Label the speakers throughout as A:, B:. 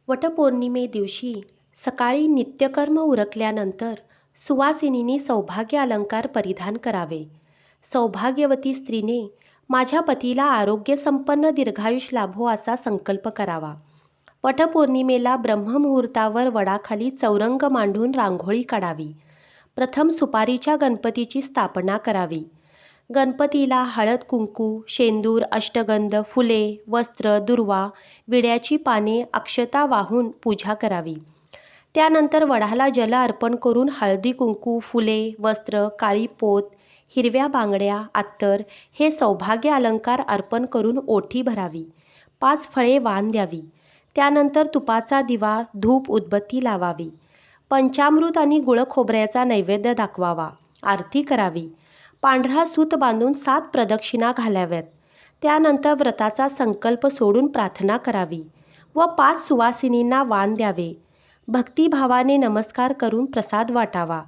A: वटपौर्णिमे दिवशी सकाळी नित्यकर्म उरकल्यानंतर सुवासिनींनी सौभाग्य अलंकार परिधान करावे. सौभाग्यवती स्त्रीने माझ्या पतीला आरोग्यसंपन्न दीर्घायुष्य लाभो असा संकल्प करावा. वटपौर्णिमेला ब्रह्ममुहूर्तावर वडाखाली चौरंग मांडून रांगोळी काढावी. प्रथम सुपारीच्या गणपतीची स्थापना करावी. गणपतीला हळद कुंकू, शेंदूर, अष्टगंध, फुले, वस्त्र, दुर्वा, विड्याची पाने, अक्षता वाहून पूजा करावी. त्यानंतर वडाला जल अर्पण करून हळदी कुंकू, फुले, वस्त्र, काळी पोत, हिरव्या बांगड्या, अत्तर हे सौभाग्य अलंकार अर्पण करून ओटी भरावी. 5 फळे वाण द्यावी. त्यानंतर तुपाचा दिवा, धूप, उदबत्ती लावावी. पंचामृत आणि गुळ खोबऱ्याचा नैवेद्य दाखवावा. आरती करावी. पांढरा सूत बांधून 7 प्रदक्षिणा घालाव्यात. त्यानंतर व्रताचा संकल्प सोडून प्रार्थना करावी व 5 सुवासिनींना वाण द्यावे. भक्तिभावाने नमस्कार करून प्रसाद वाटावा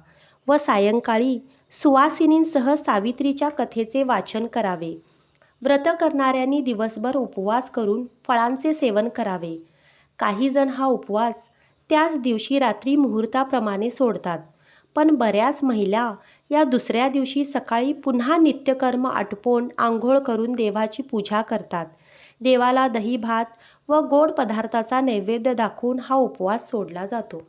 A: व सायंकाळी सुवासिनींसह सावित्रीच्या कथेचे वाचन करावे. व्रत करणाऱ्यांनी दिवसभर उपवास करून फळांचे सेवन करावे. काही जण हा उपवास त्याच दिवशी रात्री मुहूर्ताप्रमाणे सोडतात, पण बऱ्याच महिला या दुसऱ्या दिवशी सकाळी पुन्हा नित्यकर्म आटोपून आंघोळ करून देवाची पूजा करतात. देवाला दही भात व गोड पदार्थाचा नैवेद्य दाखवून हा उपवास सोडला जातो.